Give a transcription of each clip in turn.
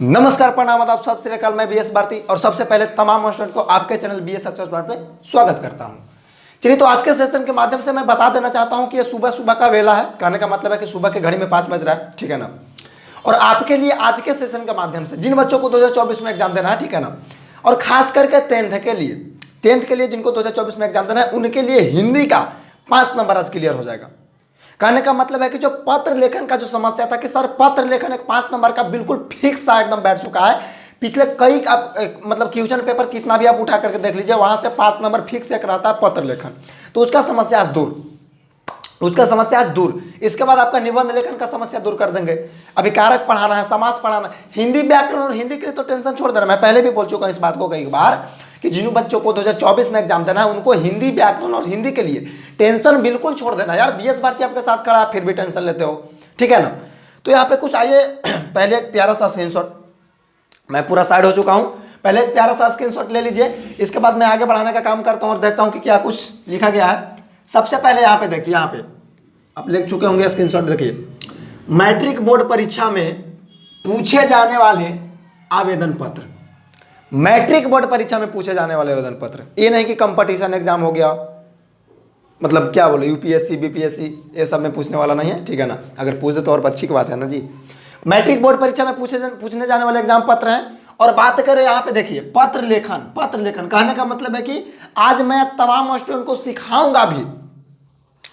नमस्कार, प्रणाम, आदाब, सत श्री अकाल। मैं बीएस भारती और सबसे पहले तमाम स्टूडेंट को आपके चैनल बीएस सक्सेस पॉइंट पे स्वागत करता हूं। चलिए, तो आज के सेशन के माध्यम से मैं बता देना चाहता हूं कि ये सुबह सुबह का वेला है। कहने का मतलब है कि सुबह के घड़ी में 5 बज रहा है, ठीक है ना। और आपके लिए आज के सेशन के माध्यम से जिन बच्चों को 2024 में एग्जाम देना है, ठीक है ना, और खास करके टेंथ के लिए जिनको 2024 में एग्जाम देना है, उनके लिए हिंदी का 5 नंबर आज क्लियर हो जाएगा। कहने का मतलब है कि जो पत्र लेखन का जो समस्या था कि सर पत्र लेखन एक 5 नंबर का बिल्कुल फिक्स सा एकदम बैठ चुका है। पिछले कई आप मतलब क्वेश्चन पेपर कितना भी आप उठा करके देख लीजिए, वहां से 5 नंबर फिक्स एक रहता है पत्र लेखन। तो उसका समस्या आज दूर। इसके बाद आपका निबंध लेखन का समस्या दूर कर देंगे। अभी कारक पढ़ाना है, समास पढ़ाना है, हिंदी व्याकरण और हिंदी के लिए तो टेंशन छोड़ देना। मैं पहले भी बोल चुका हूं इस बात को कई बार कि जिन बच्चों को 2024 में एग्जाम देना है उनको हिंदी व्याकरण और हिंदी के लिए टेंशन बिल्कुल छोड़ देना। यार बीएस भारती आपके साथ खड़ा है, फिर भी टेंशन लेते हो, ठीक है ना। तो यहाँ पे कुछ आइए, पहले एक प्यारा सा स्क्रीनशॉट, मैं पूरा साइड हो चुका हूँ, पहले एक प्यारा सा स्क्रीनशॉट ले लीजिए। इसके बाद मैं आगे बढ़ाने का काम करता हूँ और देखता हूँ कि क्या कुछ लिखा गया है। सबसे पहले यहाँ पे देखिए, यहाँ पे आप लिख चुके होंगे स्क्रीनशॉट, देखिए मैट्रिक बोर्ड परीक्षा में पूछे जाने वाले आवेदन पत्र। मैट्रिक बोर्ड परीक्षा में पूछे जाने वाले आवेदन पत्र, ये नहीं कि कंपटीशन एग्जाम हो गया, मतलब क्या बोले यूपीएससी बीपीएससी ये सब में पूछने वाला नहीं है, ठीक है ना। अगर पूछ दे तो और अच्छी की बात है ना जी। मैट्रिक बोर्ड परीक्षा में पूछने जाने वाले एग्जाम पत्र हैं। और बात करें यहाँ पे देखिए पत्र लेखन कहने का मतलब है कि आज मैं तमाम स्टूडेंट को सिखाऊंगा भी।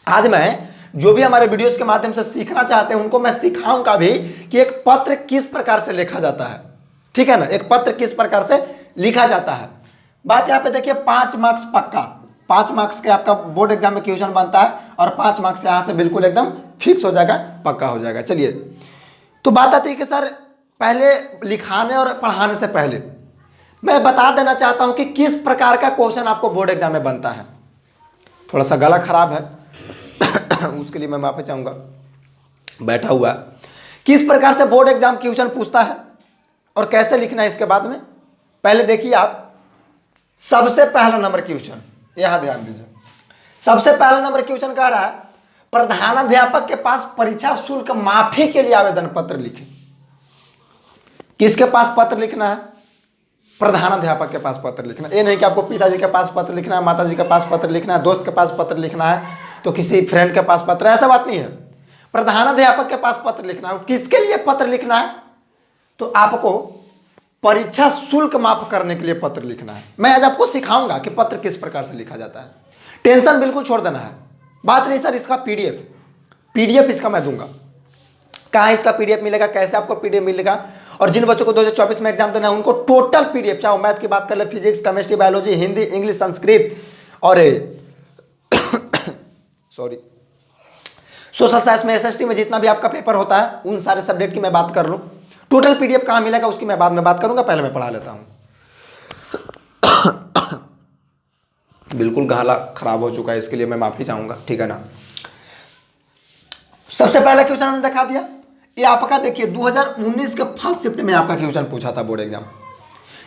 आज मैं जो भी हमारे वीडियोस के माध्यम से सीखना चाहते हैं उनको मैं सिखाऊंगा भी कि एक पत्र किस प्रकार से लिखा जाता है, ठीक है ना। एक पत्र किस प्रकार से लिखा जाता है। बात यहाँ पे देखिए 5 मार्क्स पक्का, 5 मार्क्स के आपका बोर्ड एग्जाम में क्वेश्चन बनता है और 5 मार्क्स यहाँ से बिल्कुल एकदम फिक्स हो जाएगा, पक्का हो जाएगा। चलिए, तो बात आती है कि सर पहले लिखाने और पढ़ाने से पहले मैं बता देना चाहता हूँ कि किस प्रकार का क्वेश्चन आपको बोर्ड एग्जाम में बनता है। थोड़ा सा गला खराब है उसके लिए मैं माफी चाहूंगा, बैठा हुआ है। किस प्रकार से बोर्ड एग्जाम क्वेश्चन पूछता है और कैसे लिखना है इसके बाद में पहले देखिए आप। सबसे पहला नंबर क्वेश्चन यहां ध्यान दीजिए। सबसे पहला नंबर क्वेश्चन कह रहा है प्रधानाध्यापक के पास परीक्षा शुल्क माफी के लिए आवेदन पत्र लिखें। किसके पास पत्र लिखना है? प्रधानाध्यापक के पास पत्र लिखना। ये नहीं कि आपको पिताजी के पास पत्र लिखना है, माताजी के पास पत्र लिखना है, दोस्त के पास पत्र लिखना है, तो किसी फ्रेंड के पास पत्र, ऐसा बात नहीं है। प्रधानाध्यापक के पास पत्र लिखना है। किसके लिए पत्र लिखना है? तो आपको परीक्षा शुल्क माफ करने के लिए पत्र लिखना है। मैं आज आपको सिखाऊंगा कि पत्र किस प्रकार से लिखा जाता है। टेंशन बिल्कुल छोड़ देना है। बात नहीं सर इसका पीडीएफ इसका मैं दूंगा। कहाँ इसका पीडीएफ मिलेगा, कैसे आपको पीडीएफ मिलेगा। और जिन बच्चों को 2024 में एग्जाम देना है उनको टोटल पीडीएफ, चाहे मैथ की बात कर ले, physics, chemistry, biology, Hindi, English, Sanskrit और सॉरी सोशल साइंस में, एसएसटी में जितना भी आपका पेपर होता है उन सारे सब्जेक्ट की मैं बात कर लूँ। टोटल पीडीएफ कहाँ मिलेगा उसकी मैं बाद में बात करूंगा, पहले मैं पढ़ा लेता हूं। बिल्कुल गला खराब हो चुका है, इसके लिए मैं माफी चाहूंगा, ठीक है ना। सबसे पहला क्वेश्चन हमने दिखा दिया। ये आपका देखिए 2019 के फर्स्ट शिफ्ट में आपका क्वेश्चन पूछा था बोर्ड एग्जाम।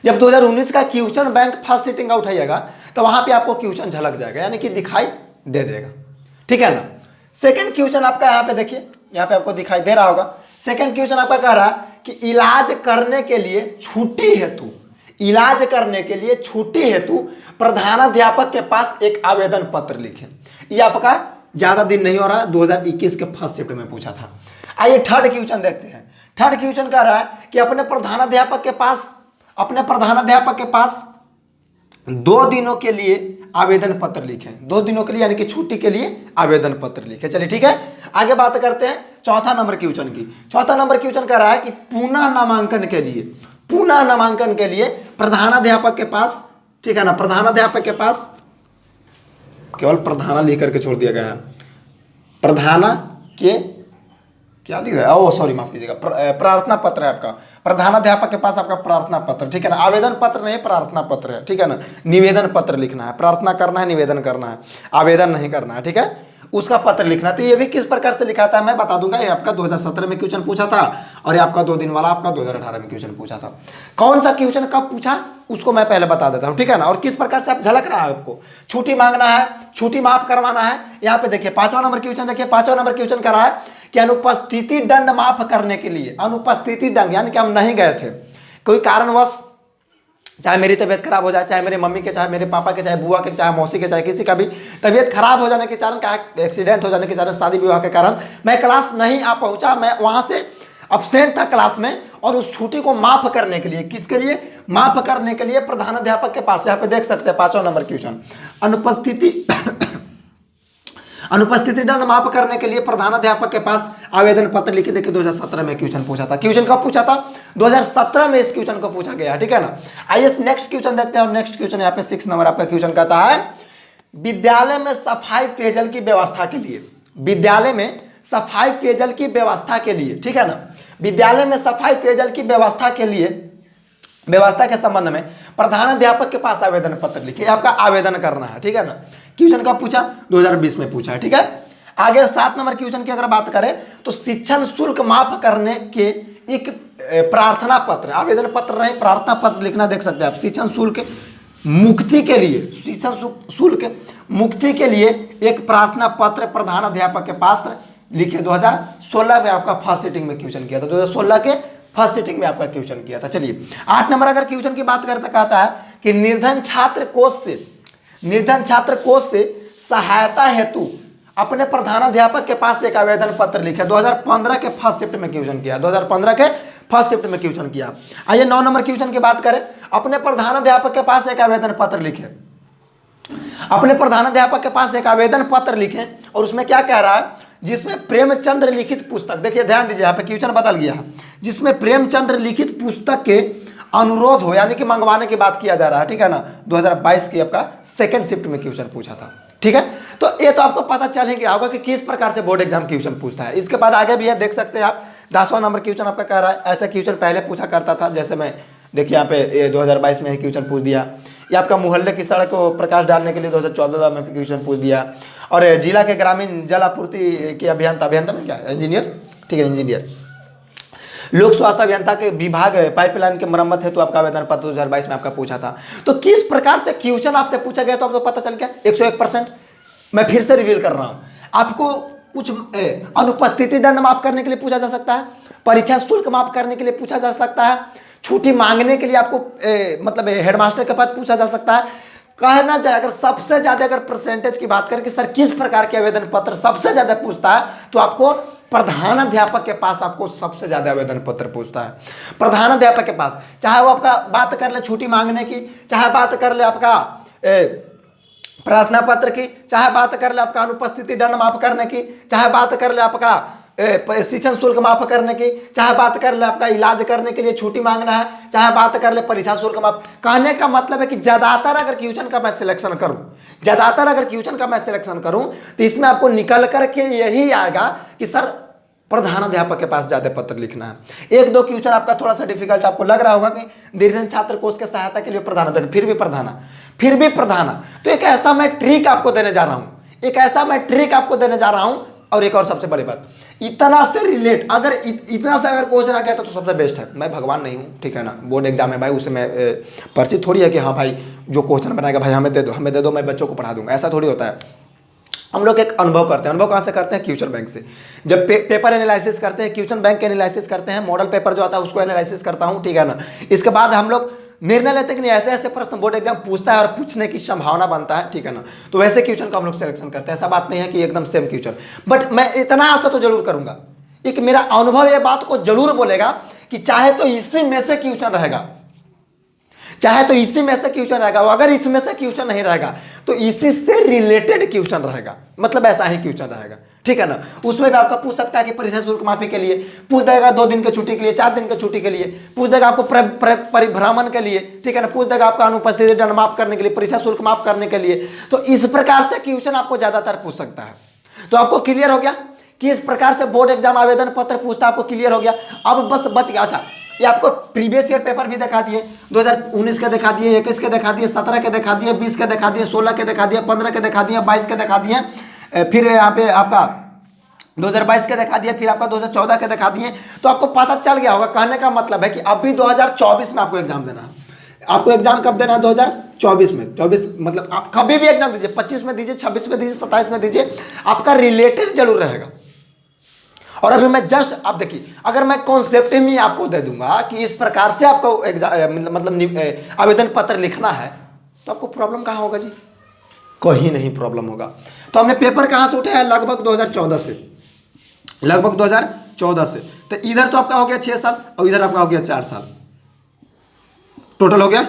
जब 2019 का क्वेश्चन बैंक फर्स्ट सीटिंग का उठाइएगा तो वहां पे आपको क्वेश्चन झलक जाएगा, यानी कि दिखाई दे देगा, ठीक है ना। सेकंड क्वेश्चन आपका यहाँ पे देखिए, यहाँ पे आपको दिखाई दे रहा होगा। सेकंड क्वेश्चन आपका कह रहा है कि इलाज करने के लिए छुट्टी हेतु प्रधानाध्यापक के पास एक आवेदन पत्र लिखें। ये आपका ज्यादा दिन नहीं हो रहा, 2021 के फर्स्ट शिफ्ट में पूछा था। आइए थर्ड क्वेश्चन देखते हैं। थर्ड क्वेश्चन कह रहा है कि अपने प्रधानाध्यापक के पास 2 दिनों के लिए आवेदन पत्र लिखें। 2 दिनों के लिए यानी कि छुट्टी के लिए आवेदन पत्र लिखें। चलिए ठीक है, आगे बात करते हैं चौथा नंबर क्वेश्चन की। चौथा नंबर क्वेश्चन कह रहा है कि पुनः नामांकन के लिए प्रधानाध्यापक के पास, ठीक है ना, प्रधानाध्यापक के पास केवल प्रधाना लिख करके छोड़ दिया गया है। प्रधाना के क्या लिख रहा है, ओ सॉरी माफ कीजिएगा, प्रार्थना पत्र है आपका। प्रधानाध्यापक के पास आपका प्रार्थना पत्र, ठीक है ना। आवेदन पत्र नहीं, प्रार्थना पत्र है, ठीक है ना। निवेदन पत्र लिखना है, प्रार्थना करना है, निवेदन करना है, आवेदन नहीं करना है, ठीक है। उसका पत्र लिखना। तो ये भी किस प्रकार से लिखा था मैं बता दूंगा। ये आपका 2017 में क्वेश्चन पूछा था और ये आपका 2 दिन वाला आपका 2018 में क्वेश्चन पूछा था। कौन सा क्वेश्चन कब पूछा उसको मैं पहले बता देता हूँ, ठीक है ना। और किस प्रकार से आप झलक रहा है, आपको छुट्टी मांगना है, छुट्टी माफ करवाना है। यहाँ पे देखिए 5वां नंबर क्वेश्चन, देखिए 5वां नंबर क्वेश्चन कर रहा है कि अनुपस्थिति दंड माफ करने के लिए, अनुपस्थिति दंड यानी कि हम नहीं गए थे, कोई कारणवश, चाहे मेरी तबीयत खराब हो जाए, चाहे मेरे मम्मी के, चाहे मेरे पापा के, चाहे बुआ के, चाहे मौसी के, चाहे किसी का भी तबीयत खराब हो जाने के कारण, क्या एक्सीडेंट हो जाने के कारण, शादी विवाह के कारण मैं क्लास नहीं आ पहुंचा, मैं वहां से अब्सेंट था क्लास में, और उस छुट्टी को माफ करने के लिए, किसके लिए, माफ करने के लिए प्रधानाध्यापक के पास, यहाँ पे देख सकते हैं 5वां नंबर क्वेश्चन, अनुपस्थिति दंड माफ करने के लिए प्रधानाध्यापक के पास आवेदन पत्र लिखे। देखिए 2017 में क्वेश्चन पूछा था। क्वेश्चन कब पूछा था, 2017 में इस क्वेश्चन को पूछा गया, ठीक है ना। आइए नेक्स्ट क्वेश्चन देखते हैं। और नेक्स्ट क्वेश्चन यहाँ पे 6 नंबर आपका क्वेश्चन कहता है, विद्यालय में सफाई पेयजल की व्यवस्था के लिए, विद्यालय में सफाई पेयजल की व्यवस्था के लिए, ठीक है ना, विद्यालय में सफाई पेयजल की व्यवस्था के लिए, व्यवस्था के संबंध में प्रधानाध्यापक के पास आवेदन पत्र लिखिए। आपका आवेदन करना है, ठीक है ना। क्वेश्चन कब पूछा, 2020 में पूछा है, ठीक है। आगे 7 नंबर क्वेश्चन की अगर बात करें तो शिक्षण शुल्क माफ करने के एक प्रार्थना पत्र, आवेदन पत्र नहीं प्रार्थना पत्र लिखना, देख सकते हैं आप। शिक्षण शुल्क मुक्ति के लिए, शिक्षण शुल्क मुक्ति के लिए एक प्रार्थना पत्र प्रधानाध्यापक के पास लिखे। 2016 में आपका फर्स्ट सीटिंग में क्वेश्चन किया था, 2016 के फर्स्ट सीटिंग में आपका क्वेश्चन किया था। चलिए 8 नंबर अगर क्वेश्चन की बात करता कहता है कि निर्धन छात्र कोष से सहायता हेतु अपने प्रधानाध्यापक के पास एक आवेदन पत्र लिखे। 2015 के फर्स्ट शिफ्ट में क्वेश्चन किया, 2015 के फर्स्ट शिफ्ट में क्वेश्चन किया। आइए 9 नंबर क्वेश्चन की बात करें, अपने प्रधानाध्यापक के पास एक आवेदन पत्र लिखे, अपने प्रधानाध्यापक के पास एक आवेदन पत्र लिखें। और उसमें क्या कह रहा है, जिसमें प्रेमचंद्र लिखित पुस्तक, देखिए ध्यान दीजिए यहाँ पे क्वेश्चन बदल गया है, जिसमें प्रेमचंद्र लिखित पुस्तक के अनुरोध हो, यानी कि मंगवाने की बात किया जा रहा है, ठीक है ना। 2022 की आपका सेकंड शिफ्ट में क्वेश्चन पूछा था, ठीक है। तो ये तो आपको पता चल ही गया होगा कि किस प्रकार से बोर्ड एग्जाम क्वेश्चन पूछता है। इसके बाद आगे भी है, देख सकते हैं आप 10वां नंबर क्वेश्चन आपका कह रहा है, ऐसा क्वेश्चन पहले पूछा करता था, जैसे मैं देखिए यहाँ पे 2022 में क्वेश्चन पूछ दिया। ये आपका मोहल्ले की सड़क को प्रकाश डालने के लिए 2014 में क्वेश्चन पूछ दिया। और जिला के ग्रामीण जल आपूर्ति के अभियंता में क्या इंजीनियर, ठीक है, इंजीनियर लोक स्वास्थ्य अभियंता के विभाग पाइपलाइन के मरम्मत है, तो आपका आवेदन पत्र 2022 में आपका पूछा था। तो किस प्रकार से क्वेश्चन आपसे पूछा गया तो आपको पता चल गया 101%। मैं फिर से रिवील कर रहा हूं आपको, कुछ अनुपस्थिति दंड माफ करने के लिए पूछा जा सकता है, परीक्षा शुल्क माफ करने के लिए पूछा जा सकता है, छुट्टी मांगने के लिए आपको मतलब हेडमास्टर के पास पूछा जा सकता है। कहना जाए अगर सबसे ज्यादा अगर परसेंटेज की बात करें कि सर किस प्रकार के आवेदन पत्र सबसे ज्यादा पूछता है, तो आपको प्रधानाध्यापक के पास आपको सबसे ज्यादा आवेदन पत्र पूछता है। प्रधानाध्यापक के पास, चाहे वो आपका बात कर ले छुट्टी मांगने की, चाहे बात कर ले आपका प्रार्थना पत्र की, चाहे बात कर ले आपका अनुपस्थिति दंड माफ करने की, चाहे बात कर ले आपका शिक्षण शुल्क माफ करने की, चाहे बात कर ले आपका इलाज करने के लिए छुट्टी मांगना है, चाहे बात कर ले परीक्षा शुल्क माफ। कहने का मतलब है कि ज्यादातर अगर क्वेश्चन का मैं सिलेक्शन करूं, ज्यादातर अगर क्वेश्चन का मैं सिलेक्शन करूं तो इसमें आपको निकल करके यही आएगा कि सर प्रधानाध्यापक के पास ज्यादा पत्र लिखना है। 1-2 क्वेश्चन आपका थोड़ा सा डिफिकल्ट आपको लग रहा होगा कि निर्धन छात्र कोष के सहायता के लिए प्रधानाध्यापक, फिर भी प्रधाना। तो एक ऐसा मैं ट्रिक आपको देने जा रहा हूं, एक ऐसा मैं ट्रिक आपको देने जा रहा हूं। और एक और सबसे बड़ी बात, इतना से रिलेट अगर इतना से अगर क्वेश्चन आ गया तो सबसे बेस्ट है। मैं भगवान नहीं हूँ, ठीक है ना, बोर्ड एग्जाम है भाई, उसे मैं परिचित थोड़ी है कि हाँ भाई जो क्वेश्चन बनाएगा भाई हमें दे दो मैं बच्चों को पढ़ा दूंगा, ऐसा थोड़ी होता है। हम लोग एक अनुभव करते हैं। अनुभव कहाँ से करते हैं, क्वेश्चन बैंक से। जब पेपर एनालिसिस करते हैं, क्वेश्चन बैंक के एनालिसिस करते हैं, मॉडल पेपर जो आता है उसको एनालिसिस करता हूँ, ठीक है ना। इसके बाद हम लोग निर्णय लेते हैं कि नहीं ऐसे ऐसे प्रश्न बोर्ड एग्जाम पूछता है और पूछने की संभावना बनता है, ठीक है ना। तो वैसे क्वेश्चन का हम लोग सिलेक्शन करते हैं। ऐसा बात नहीं है कि एकदम सेम क्वेश्चन, बट मैं इतना आशा तो जरूर करूंगा, एक मेरा अनुभव ये बात को जरूर बोलेगा कि चाहे तो इसी में से क्वेश्चन रहेगा, चाहे तो इसी में से क्वेश्चन रहेगा, अगर इसमें से क्वेश्चन नहीं रहेगा तो इसी से रिलेटेड क्वेश्चन रहेगा, मतलब ऐसा ही क्वेश्चन रहेगा, ठीक है ना। उसमें भी आपका पूछ सकता है कि परीक्षा शुल्क माफी के लिए पूछ देगा, 2 दिन की छुट्टी के लिए, 4 दिन की छुट्टी के लिए पूछ देगा, आपको परिभ्रमण के लिए, ठीक है ना, पूछ देगा आपका अनुपस्थिति दंड माफ करने के लिए, परीक्षा शुल्क माफ करने के लिए। तो इस प्रकार से क्वेश्चन आपको ज्यादातर पूछ सकता है। तो आपको क्लियर हो गया कि इस प्रकार से बोर्ड एग्जाम आवेदन पत्र पूछता, आपको क्लियर हो गया। अब बस बच गया, अच्छा ये आपको प्रीवियस ईयर पेपर भी दिखा दिए, 2019 के दिखा दिए, 21 के दिखा दिए, 17 के दिखा दिए, 20 के दिखा दिए, 16 के दिखा दिए, 15 के दिखा दिए, 22 के दिखा दिए, फिर यहाँ पे आपका 2022 के दिखा दिया, फिर आपका 2014 के दिखा दिए, तो आपको पता चल गया होगा। कहने का मतलब है कि अभी 2024 में आपको एग्जाम देना है। आपको एग्जाम कब देना है? 2024 में। 24 मतलब आप कभी भी एग्जाम दीजिए, 25 में दीजिए, 26 में दीजिए, 27 में दीजिए, आपका रिलेटेड जरूर रहेगा। और अभी मैं जस्ट आप देखिए, अगर मैं कॉन्सेप्ट ही आपको दे दूंगा कि इस प्रकार से आपको एग्जाम मतलब आवेदन पत्र लिखना है, तो आपको प्रॉब्लम कहाँ होगा जी? कहीं नहीं प्रॉब्लम होगा। तो हमने पेपर कहाँ से उठाया? लगभग 2014 से, लगभग 2014 से। तो इधर तो आपका हो गया 6 साल और इधर आपका हो गया 4 साल, टोटल हो गया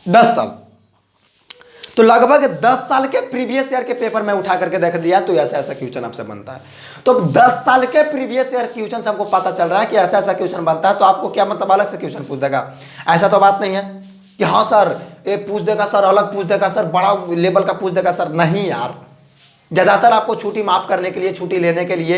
10 साल। तो लगभग 10 साल के प्रीवियस ईयर के पेपर में उठा करके देख दिया, तो ऐसा ऐसा क्वेश्चन आपसे बनता है। तो 10 साल के प्रीवियस ईयर क्वेश्चन से हमको पता चल रहा है कि ऐसा ऐसा क्वेश्चन बनता है। तो आपको क्या मतलब अलग से क्वेश्चन पूछ देगा? ऐसा तो बात नहीं है कि हाँ सर ये पूछ देगा सर, अलग पूछ देगा सर, बड़ा लेवल का पूछ देगा सर। नहीं यार, ज़्यादातर आपको छुट्टी माफ करने के लिए, छुट्टी लेने के लिए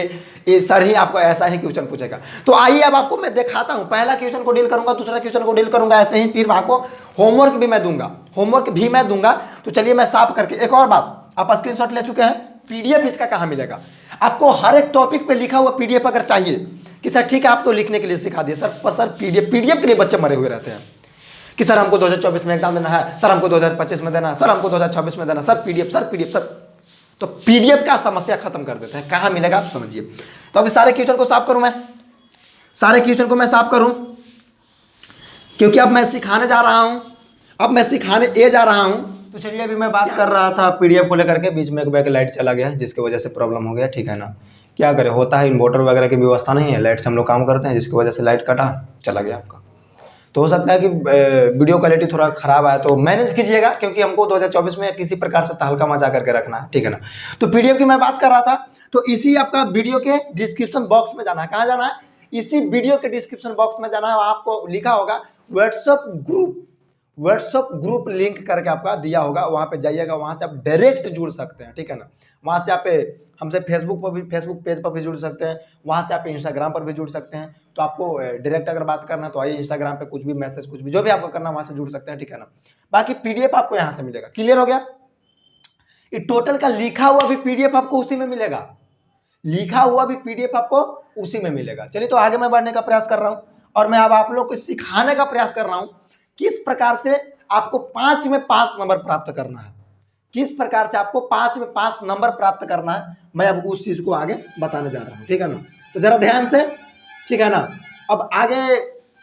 ये सर ही आपको ऐसा ही क्वेश्चन पूछेगा। तो आइए अब आपको मैं दिखाता हूं। पहला क्वेश्चन को डील करूंगा, दूसरा क्वेश्चन को डील करूंगा, ऐसे ही। फिर आपको होमवर्क भी मैं दूंगा, होमवर्क भी मैं दूंगा। तो चलिए मैं साफ करके, एक और बात, आप स्क्रीनशॉट ले चुके हैं, पीडीएफ इसका कहाँ मिलेगा? आपको हर एक टॉपिक पे लिखा हुआ पीडीएफ अगर चाहिए कि सर ठीक है आप तो लिखने के लिए सिखा दिए सर, पर सर पीडीएफ के लिए बच्चे मरे हुए रहते हैं कि सर हमको 2024 में एग्जाम देना है, सर हमको 2025 में देना है, सर हमको 2026 में देना, sir PDF, sir PDF, sir. तो पीडीएफ का समस्या खत्म कर देते हैं। कहाँ मिलेगा आप समझिए। तो अभी सारे क्वेश्चन को साफ करूं मैं, सारे क्वेश्चन को मैं साफ करूं, क्योंकि अब मैं सिखाने जा रहा हूं, अब मैं सिखाने जा रहा हूं। तो चलिए अभी मैं बात कर रहा था पीडीएफ को लेकर के, बीच में एक बैक लाइट चला गया जिसकी वजह से प्रॉब्लम हो गया, ठीक है ना। क्या करें, होता है, इन्वर्टर वगैरह की व्यवस्था नहीं है, लाइट से हम लोग काम करते हैं, जिसकी वजह से लाइट कटा, चला गया आपका। तो हो सकता है कि वीडियो क्वालिटी थोड़ा खराब आया, तो मैनेज कीजिएगा, क्योंकि हमको 2024 में किसी प्रकार से तहलका मचा करके रखना है, ठीक है ना। तो पीडीएफ की मैं बात कर रहा था। तो इसी आपका वीडियो के डिस्क्रिप्शन बॉक्स में जाना है। कहाँ जाना है? इसी वीडियो के डिस्क्रिप्शन बॉक्स में जाना है। आपको लिखा होगा WhatsApp group, WhatsApp group link करके आपका दिया होगा, वहाँ पे जाइएगा, वहाँ से आप डायरेक्ट जुड़ सकते हैं, ठीक है ना। वहाँ से आप हमसे फेसबुक पर भी, फेसबुक पेज पर भी जुड़ सकते हैं, वहाँ से आप इंस्टाग्राम पर भी जुड़ सकते हैं। तो आपको डायरेक्ट अगर बात करना है तो आइए इंस्टाग्राम पे, कुछ भी मैसेज, कुछ भी जो भी आपको करना वहाँ से जुड़ सकते हैं, ठीक है ना। बाकी पीडीएफ आपको यहाँ से मिलेगा। क्लियर हो गया? ये टोटल का लिखा हुआ भी पीडीएफ आपको उसी में मिलेगा, लिखा हुआ भी पीडीएफ आपको उसी में मिलेगा। चलिए तो आगे मैं बढ़ने का प्रयास कर रहा हूँ, और मैं अब आप लोग को सिखाने का प्रयास कर रहा हूँ किस प्रकार से आपको 5 में 5 नंबर प्राप्त करना है, किस प्रकार से आपको 5 में 5 नंबर प्राप्त करना है। मैं अब उस चीज को आगे बताने जा रहा हूँ, ठीक है ना। तो जरा ध्यान से, ठीक है ना। अब आगे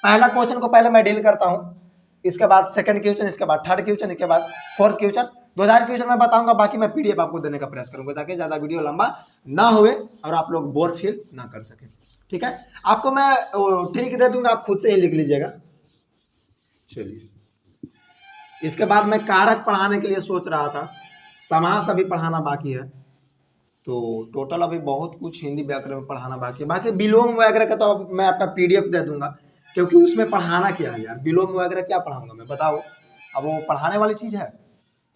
पहला क्वेश्चन को पहले मैं डील करता हूँ, इसके बाद सेकंड क्वेश्चन, इसके बाद थर्ड क्वेश्चन, इसके बाद फोर्थ क्वेश्चन, 2000 क्वेश्चन मैं बताऊंगा। बाकी मैं पीडीएफ आपको देने का प्रयास करूंगा ताकि ज्यादा वीडियो लंबा ना हुए और आप लोग बोर फील ना कर सके, ठीक है। आपको मैं ट्रिक दे दूंगा, आप खुद से ही लिख लीजिएगा। चलिए, इसके बाद मैं कारक पढ़ाने के लिए सोच रहा था, समास अभी पढ़ाना बाकी है। तो टोटल अभी बहुत कुछ हिंदी व्याकरण में पढ़ाना बाकी है। बाकी विलोम वगैरह का तो मैं आपका पीडीएफ दे दूंगा, क्योंकि उसमें पढ़ाना क्या है यार, विलोम वगैरह क्या पढ़ाऊंगा मैं, बताओ। अब वो पढ़ाने वाली चीज़ है,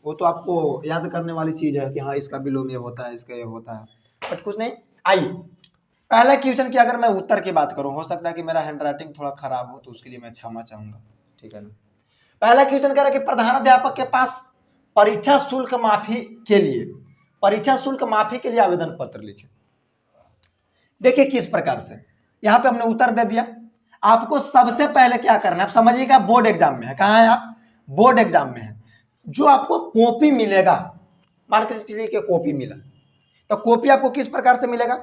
वो तो आपको याद करने वाली चीज़ है कि हाँ इसका विलोम ये होता है, इसका ये होता है, बट कुछ नहीं। आइए पहला क्वेश्चन की अगर मैं उत्तर की बात करूँ, हो सकता है कि मेरा हैंड राइटिंग थोड़ा खराब हो, तो उसके लिए मैं क्षमा चाहूँगा, ठीक है ना। पहला क्वेश्चन कह रहा है कि प्रधानाध्यापक के पास परीक्षा शुल्क माफी के लिए, परीक्षा शुल्क माफी के लिए आवेदन पत्र लिखे। देखिए किस प्रकार से, यहां पे हमने उत्तर दे दिया। आपको सबसे पहले क्या करना है, आप समझिएगा, बोर्ड एग्जाम में है। कहां है आप? बोर्ड एग्जाम में है। जो आपको कॉपी मिलेगा, मान के चलिए कि कॉपी मिला, तो कॉपी आपको किस प्रकार से मिलेगा?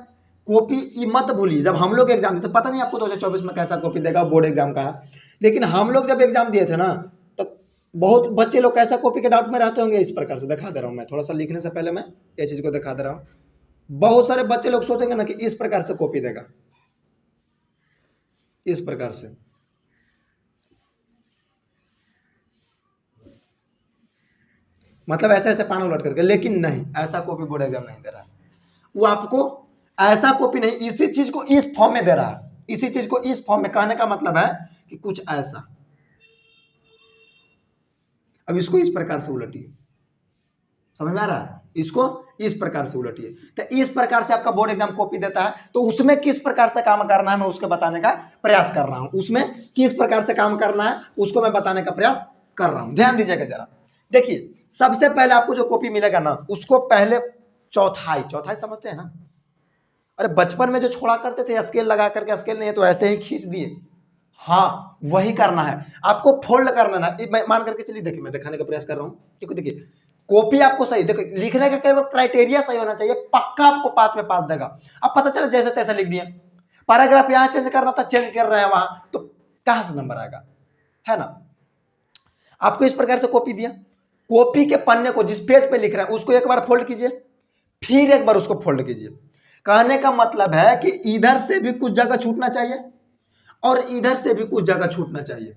कॉपी मत भूलिए, जब हम लोग एग्जाम देते, पता नहीं आपको 2024 में कैसा कॉपी देगा, बोर्ड एग्जाम का, लेकिन हम लोग जब एग्जाम दिए थे ना, तो बहुत बच्चे लोग कैसा कॉपी के डाउट में रहते होंगे। इस प्रकार से दिखा दे रहा हूं मैं, थोड़ा सा लिखने से पहले मैं ये चीज को दिखा दे रहा हूं। बहुत सारे बच्चे लोग सोचेंगे ना कि इस प्रकार से कॉपी देगा, इस प्रकार से, मतलब ऐसे ऐसे पान उलट करके, लेकिन नहीं, ऐसा कॉपी बोर्ड एग्जाम नहीं दे रहा है। वो आपको ऐसा कॉपी नहीं, इसी चीज को इस फॉर्म में दे रहा है, इसी चीज को इस फॉर्म में। कहने का मतलब है कि कुछ ऐसा, अब इसको इस प्रकार से उलटिए, समझ में आ रहा है? इसको इस प्रकार से उलटिए। तो इस प्रकार से आपका बोर्ड एग्जाम कॉपी देता है, तो उसमें किस प्रकार से काम करना है मैं उसके बताने का प्रयास कर रहा हूं। उसमें किस प्रकार से काम करना है उसको मैं बताने का प्रयास कर रहा हूं। ध्यान दीजिएगा जरा। देखिए सबसे पहले आपको जो कॉपी मिलेगा ना, उसको पहले चौथाई, चौथाई समझते हैं ना? अरे बचपन में जो छोड़ा करते थे स्केल लगा करके, स्केल नहीं है तो ऐसे ही खींच दिए, हाँ वही करना है आपको, फोल्ड करना है। मैं मान करके चलिए, देखिए मैं दिखाने का प्रयास कर रहा हूँ, क्योंकि देखिए कॉपी आपको सही, देखो लिखने का केवल क्राइटेरिया सही होना चाहिए, पक्का आपको 5 में 5 देगा। अब पता चला जैसे तैसे लिख दिया, पैराग्राफ यहाँ चेंज करना था, चेंज कर रहे हैं वहां, तो कहां से नंबर आएगा, है ना? आपको इस प्रकार से कॉपी दिया, कॉपी के पन्ने को जिस पेज पे लिख रहे हैं उसको एक बार फोल्ड कीजिए, फिर एक बार उसको फोल्ड कीजिए। कहने का मतलब है कि इधर से भी कुछ जगह छूटना चाहिए और इधर से भी कुछ जगह छूटना चाहिए,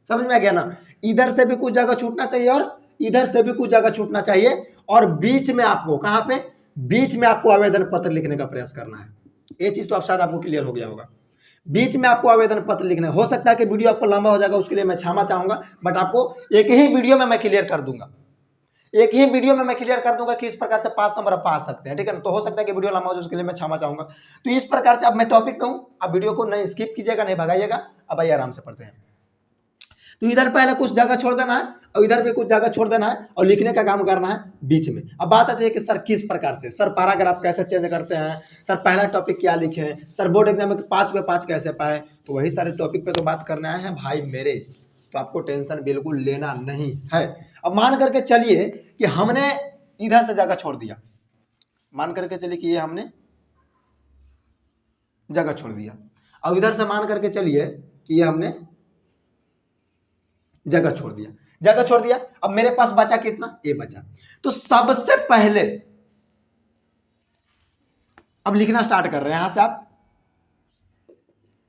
समझ में आ गया ना? इधर से भी कुछ जगह छूटना चाहिए और इधर से भी कुछ जगह छूटना चाहिए, और बीच में आपको, कहां पे, बीच में आपको आवेदन पत्र लिखने का प्रयास करना है। ये चीज तो आप शायद आपको क्लियर हो गया होगा, बीच में आपको आवेदन पत्र लिखना है। हो सकता है कि वीडियो आपको लंबा हो जाएगा, उसके लिए मैं क्षमा चाहूंगा, बट आपको एक ही वीडियो में मैं क्लियर कर दूंगा, एक ही वीडियो में मैं क्लियर कर दूंगा कि इस प्रकार से 5 नंबर आप पा सकते हैं, ठीक है ना? तो हो सकता है कि वीडियो लंबा हो जाए, उसके लिए मैं क्षमा चाहूंगा। तो इस प्रकार से अब मैं टॉपिक पे हूं, आप वीडियो को नहीं स्किप कीजिएगा, नहीं भगाइएगा। अब आइए आराम से पढ़ते हैं। तो इधर पहले कुछ जगह छोड़ देना है और इधर भी कुछ जगह छोड़ देना है, और लिखने का काम करना है बीच में। अब बात आती है कि सर किस प्रकार से, सर पैराग्राफ कैसे चेंज करते हैं, सर पहला टॉपिक क्या लिखे हैं, सर बोर्ड एग्जाम में 5 में 5 कैसे पाए, तो वही सारे टॉपिक पे तो बात करने आए हैं भाई मेरे, तो आपको टेंशन बिल्कुल लेना नहीं है। अब मान करके चलिए कि हमने इधर से जगह छोड़ दिया, मान करके चलिए कि ये हमने जगह छोड़ दिया, और इधर से मान करके चलिए कि ये हमने जगह छोड़ दिया, जगह छोड़ दिया। अब मेरे पास बचा कितना, ए बचा। तो सबसे पहले अब लिखना स्टार्ट कर रहे हैं, यहां से आप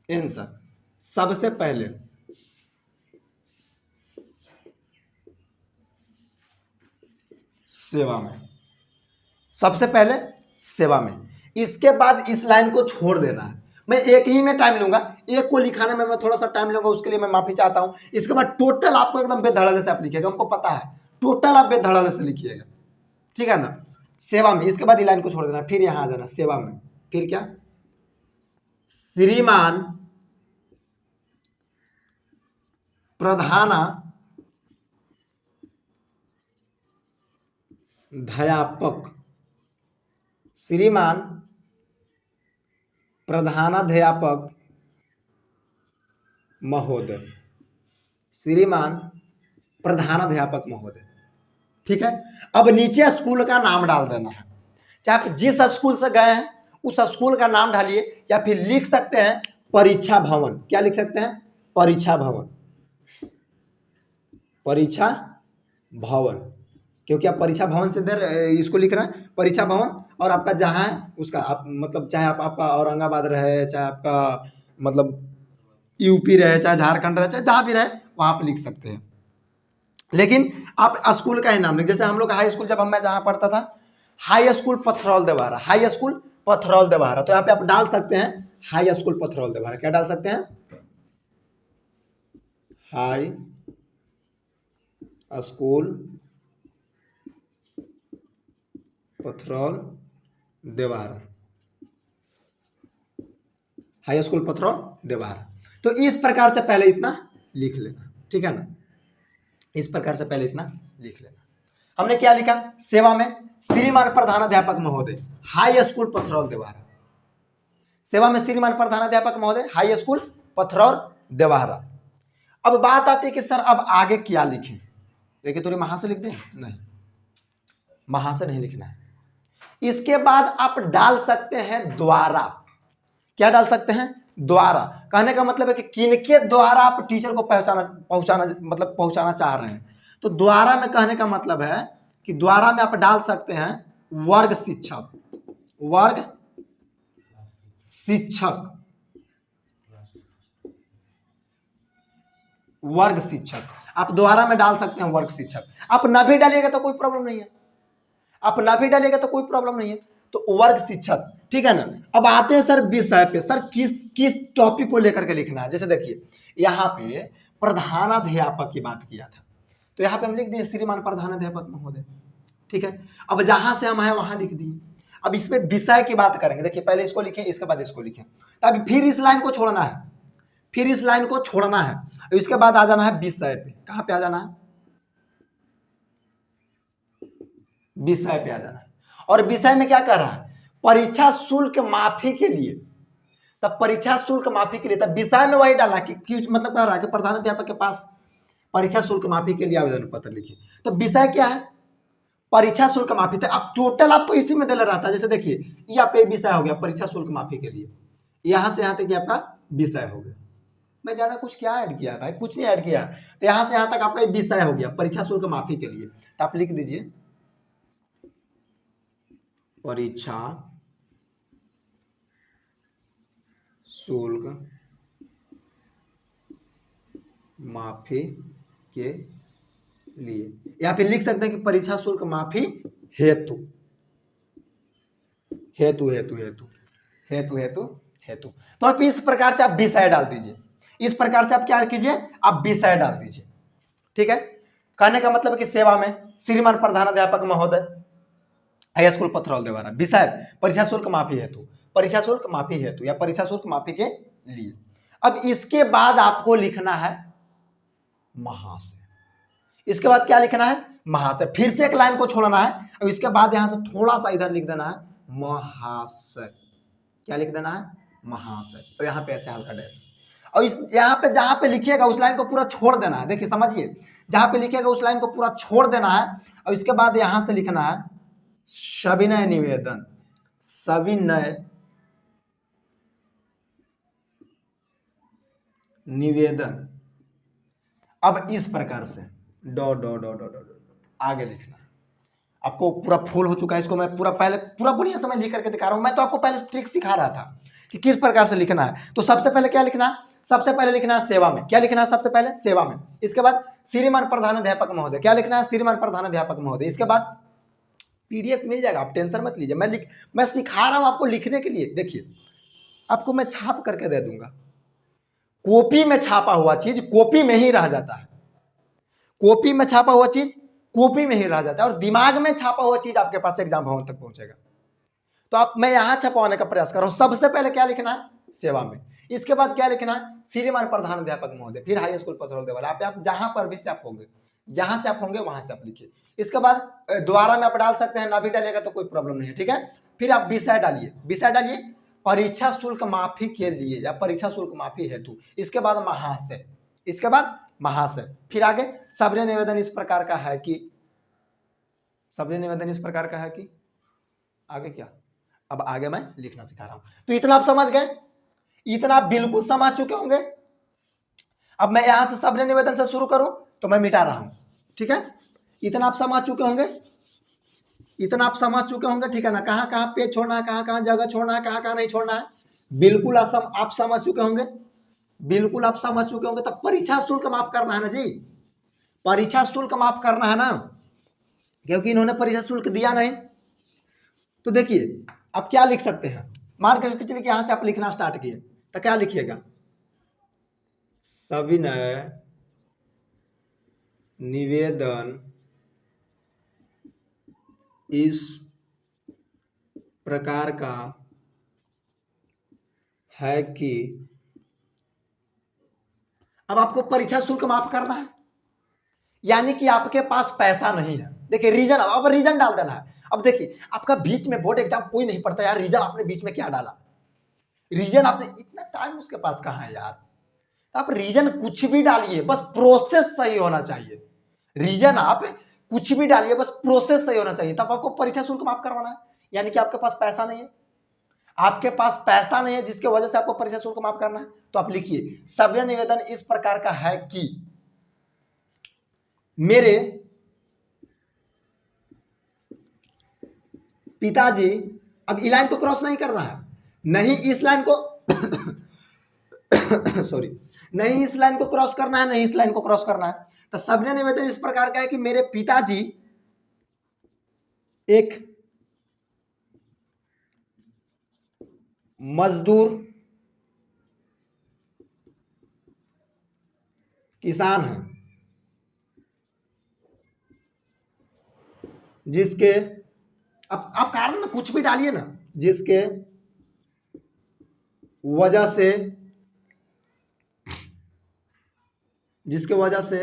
आंसर, सबसे पहले सेवा में, सबसे पहले सेवा में, इसके बाद इस लाइन को छोड़ देना है। मैं एक ही में टाइम लूंगा, एक को लिखाने में मैं थोड़ा सा टाइम लूंगा, उसके लिए मैं माफी चाहता हूं। इसके बाद टोटल आपको एकदम बेधड़ल्ले से आप लिखिएगा, हमको पता है टोटल आप बेधड़ल्ले से लिखिएगा, ठीक है ना? सेवा में, इसके बाद ये लाइन को छोड़ देना, फिर यहां आ जाना सेवा में, फिर क्या, श्रीमान प्रधानाध्यापक, श्रीमान प्रधानाध्यापक महोदय, श्रीमान प्रधानाध्यापक महोदय, ठीक है? अब नीचे स्कूल का नाम डाल देना है, चाहे आप जिस स्कूल से गए हैं उस स्कूल का नाम डालिए, या फिर लिख सकते हैं परीक्षा भवन। क्या लिख सकते हैं, परीक्षा भवन, परीक्षा भवन, क्योंकि आप परीक्षा भवन से इधर इसको लिख रहे हैं परीक्षा भवन, और आपका जहां है उसका आप मतलब, चाहे आपका औरंगाबाद रहे, चाहे आपका मतलब यूपी रहे, चाहे झारखंड रहे, चाहे जहां भी रहे वहां पे लिख सकते हैं, लेकिन आप स्कूल का ही नाम लिख। जैसे हम लोग हाई स्कूल, जब मैं जहां पढ़ता था, high school Pathraul Devara, high school Pathraul Devara, तो यहाँ पे आप डाल सकते हैं हाई स्कूल पथरौल देवारा। क्या डाल सकते हैं, high school Pathraul Devara, high school Pathraul Devara. तो इस प्रकार से पहले इतना लिख लेना, ठीक है ना? इस प्रकार से पहले इतना लिख लेना। हमने क्या लिखा, सेवा में श्रीमान प्रधानाध्यापक महोदय, हाई स्कूल पथरौल देवारा, सेवा में श्रीमान प्रधानाध्यापक महोदय, हाई स्कूल पथरौल देवारा। अब बात आती है कि सर अब आगे क्या लिखें, देखिए थोड़ी महा से लिख दें, नहीं महा से नहीं लिखना है। इसके बाद आप डाल सकते हैं द्वारा, क्या डाल सकते हैं, द्वारा। कहने का मतलब है कि किनके द्वारा आप टीचर को पहुंचाना चाह रहे हैं। तो द्वारा में कहने का मतलब है कि द्वारा में आप डाल सकते हैं वर्ग शिक्षक, वर्ग शिक्षक, वर्ग शिक्षक, आप द्वारा में डाल सकते हैं वर्ग शिक्षक। आप ना भी डालिएगा तो कोई प्रॉब्लम नहीं है, आप ना भी डालिएगा तो कोई प्रॉब्लम नहीं है, तो वर्ग शिक्षक, ठीक है ना? अब आते हैं सर विषय पे, सर किस टॉपिक को लेकर के लिखना है। जैसे देखिए यहाँ पे प्रधानाध्यापक की बात किया था, तो यहाँ पे हम लिख दिए श्रीमान प्रधानाध्यापक महोदय, ठीक है? अब जहां से हम आए वहां लिख दिए। अब इसमें विषय की बात करेंगे, देखिए पहले इसको लिखें, इसके बाद इसको लिखें, तो अभी फिर इस लाइन को छोड़ना है, फिर इस लाइन को छोड़ना है, इसके बाद आ जाना है विषय पे। कहां पे आ जाना है, विषय पे आ जाना है। और विषय में क्या कह रहा है, परीक्षा शुल्क माफी के लिए। तब परीक्षा शुल्क माफी के लिए, तब विषय में वही डाला कि मतलब कह रहा है कि प्रधानाध्यापक के पास परीक्षा शुल्क माफी के लिए आवेदन पत्र लिखिए। तो विषय क्या है, परीक्षा शुल्क माफी। तो अब टोटल आपको इसी में देना रहता है। जैसे देखिए, ये आपका विषय हो गया परीक्षा शुल्क माफी के लिए, यहां से यहां तक आपका विषय हो गया। मैं ज्यादा कुछ क्या ऐड किया भाई, कुछ नहीं ऐड किया। तो यहां से यहां तक आपका विषय हो गया परीक्षा शुल्क माफी के लिए। तो आप लिख दीजिए परीक्षा शुल्क माफी के लिए, या फिर लिख सकते हैं कि परीक्षा शुल्क माफी हेतु हेतु हेतु हेतु हेतु हेतु हेतु। तो आप इस प्रकार से आप विषय डाल दीजिए। इस प्रकार से आप क्या कीजिए, आप विषय डाल दीजिए। ठीक है, कहने का मतलब है कि सेवा में श्रीमान प्रधानाध्यापक महोदय हाई स्कूल पथरौल देवारा, विषय परीक्षा शुल्क माफी हेतु, परीक्षा शुल्क माफी हेतु या परीक्षा शुल्क माफी के लिए। अब इसके बाद आपको लिखना है महाशय। इसके बाद क्या लिखना है, महाशय। फिर से एक लाइन को छोड़ना है। अब इसके बाद यहां से थोड़ा सा इधर लिख देना है महाशय। क्या लिख देना है, महाशय। और यहाँ पे ऐसे हल्का डैश। और इस यहाँ पे जहां पे लिखिएगा उस लाइन को पूरा छोड़ देना है। देखिए समझिए, जहां पे लिखिएगा उस लाइन को पूरा छोड़ देना है। और इसके बाद यहां से लिखना है सविनय निवेदन, सविनय निवेदन। अब इस प्रकार से डॉट डॉट डॉट डॉट आगे लिखना। आपको पूरा फुल हो चुका है। इसको मैं पूरा पहले पूरा बढ़िया से मैं लिख करके दिखा रहा हूं। मैं तो आपको पहले ट्रिक सिखा रहा था कि किस प्रकार से लिखना है। तो सबसे पहले क्या लिखना है, सबसे पहले लिखना है सेवा में। क्या लिखना है सबसे पहले, सेवा में। इसके बाद श्रीमान प्रधानाध्यापक महोदय, क्या लिखना है, श्रीमान प्रधानाध्यापक महोदय। इसके बाद पीडीएफ मिल जाएगा, आप टेंशन मत लीजिए। मैं सिखा रहा हूं आपको लिखने के लिए। देखिए आपको मैं छाप करके दे दूंगा। कॉपी में छापा हुआ चीज कॉपी में ही रह जाता है। कॉपी में छापा हुआ चीज कॉपी में ही रह जाता है, और दिमाग में छापा हुआ चीज आपके पास एग्जाम भवन तक पहुंचेगा। तो आप मैं यहां छपवाने का प्रयास कर रहा हूं। सबसे पहले क्या लिखना है, सेवा में। इसके बाद क्या लिखना है, श्रीमान प्रधानाध्यापक महोदय, फिर हाई स्कूल पथरौल देवाला। आप जहां पर भी से आप होंगे, जहां से आप होंगे वहां से आप लिखिए। इसके बाद द्वारा में आप डाल सकते हैं, ना भी डालेगा तो कोई प्रॉब्लम नहीं है। ठीक है, फिर आप विषय डालिए। विषय डालिए परीक्षा शुल्क माफी के लिए या परीक्षा शुल्क माफी हेतु। इसके बाद महाशय, इसके बाद महाशय। फिर आगे सविनय निवेदन इस प्रकार का है कि, सविनय निवेदन इस प्रकार का है कि, आगे क्या, अब आगे मैं लिखना सिखा रहा हूं। तो इतना आप समझ गए, इतना आप बिल्कुल समझ चुके होंगे। अब मैं यहां से सविनय निवेदन से शुरू करूं तो मैं मिटा रहा हूं। ठीक है, इतना आप समझ चुके होंगे, इतना आप समझ चुके होंगे। ठीक है ना, कहां कहां पेज छोड़ना है, कहां कहां जगह छोड़ना है, कहां कहां नहीं छोड़ना है, बिल्कुल आप समझ चुके होंगे। बिल्कुल आप समझ चुके होंगे। तब परीक्षा शुल्क माफ करना है ना जी, परीक्षा शुल्क माफ करना है ना, क्योंकि इन्होंने परीक्षा शुल्क दिया नहीं। तो देखिए आप क्या लिख सकते हैं, मान कर चलिए कि यहां से आप लिखना स्टार्ट किए, तो क्या लिखिएगा, सविनय निवेदन इस प्रकार का है कि, अब आपको परीक्षा शुल्क माफ करना है, यानी कि आपके पास पैसा नहीं है। देखिए रीजन, अब रीजन डाल देना है। अब देखिए आपका बीच में बोर्ड एग्जाम कोई नहीं पढ़ता यार, रीजन आपने बीच में क्या डाला, रीजन आपने, इतना टाइम उसके पास कहां है यार। तो आप रीजन कुछ भी डालिए, बस प्रोसेस सही होना चाहिए। रीजन आप कुछ भी डालिए, बस प्रोसेस सही होना चाहिए। तब आपको परीक्षा शुल्क माफ करवाना है, यानी कि आपके पास पैसा नहीं है, आपके पास पैसा नहीं है जिसकी वजह से आपको परीक्षा शुल्क माफ करना है। तो आप लिखिए सविनय निवेदन इस प्रकार का है कि मेरे पिताजी, अब इस लाइन को क्रॉस नहीं करना है, नहीं इस लाइन को सॉरी, नहीं इस लाइन को क्रॉस करना है, नहीं इस लाइन को क्रॉस करना है। तो सविनय निवेदन इस प्रकार का है कि मेरे पिताजी एक मजदूर किसान है, जिसके, अब आप कारण में कुछ भी डालिए ना, जिसके वजह से, जिसके वजह से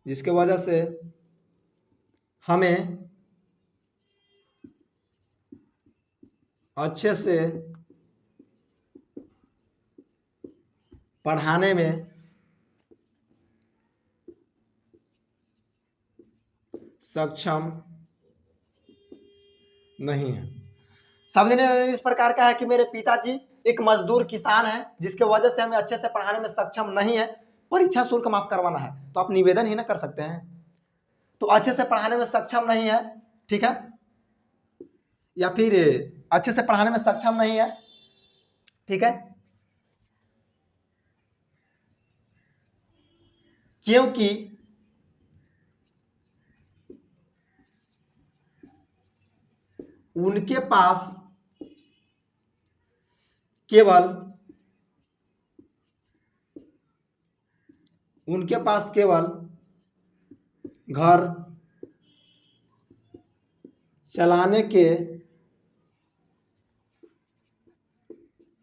जिसके वजह से हमें अच्छे से पढ़ाने में सक्षम नहीं है। शब्द इस प्रकार का है कि मेरे पिताजी एक मजदूर किसान है, जिसके वजह से हमें अच्छे से पढ़ाने में सक्षम नहीं है, परीक्षा शुल्क माफ करवाना है। तो आप निवेदन ही ना कर सकते हैं। तो अच्छे से पढ़ाने में सक्षम नहीं है, ठीक है, या फिर अच्छे से पढ़ाने में सक्षम नहीं है, ठीक है, क्योंकि उनके पास केवल घर चलाने के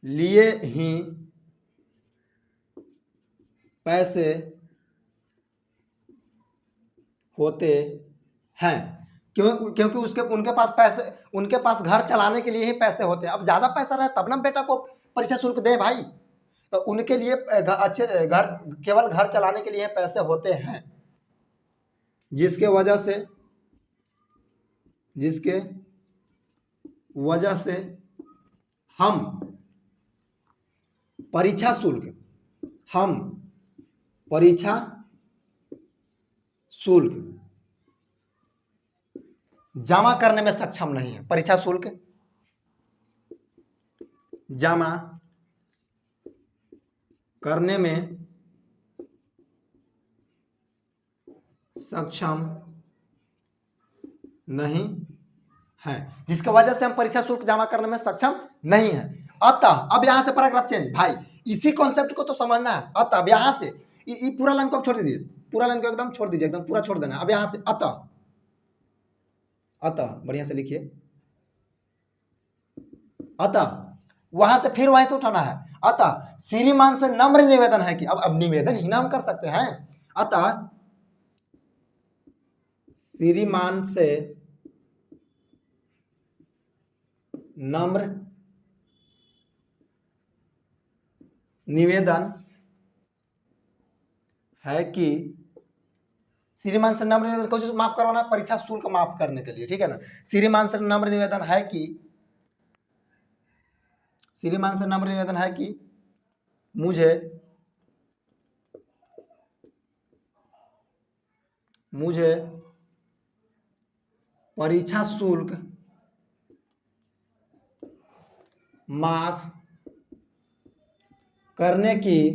लिए ही पैसे होते हैं। क्योंकि उनके पास घर चलाने के लिए ही पैसे होते हैं। अब ज्यादा पैसा रहे तब ना बेटा को परीक्षा शुल्क दे भाई। तो उनके लिए केवल घर चलाने के लिए पैसे होते हैं, जिसके वजह से हम परीक्षा शुल्क जमा करने में सक्षम नहीं है। परीक्षा शुल्क जमा करने में सक्षम नहीं है, जिसकी वजह से हम परीक्षा शुल्क जमा करने में सक्षम नहीं है। अतः अब यहां से पैराग्राफ चेंज भाई, इसी कॉन्सेप्ट को तो समझना है। अतः अब यहां से ये पूरा लाइन को आप छोड़ दीजिए, पूरा लाइन को एकदम छोड़ दीजिए, एकदम पूरा छोड़ देना। अब यहां से अतः बढ़िया से लिखिए, अतः वहां से फिर वहीं से उठाना है। अतः श्रीमान से नम्र निवेदन है कि अब निवेदन ही नाम कर सकते हैं। अतः श्रीमान से नम्र निवेदन है कि श्रीमान से नम्र निवेदन कोशिश माफ करवाना, परीक्षा शुल्क माफ करने के लिए, ठीक है ना। श्रीमान से नम्र निवेदन है कि मुझे परीक्षा शुल्क माफ करने की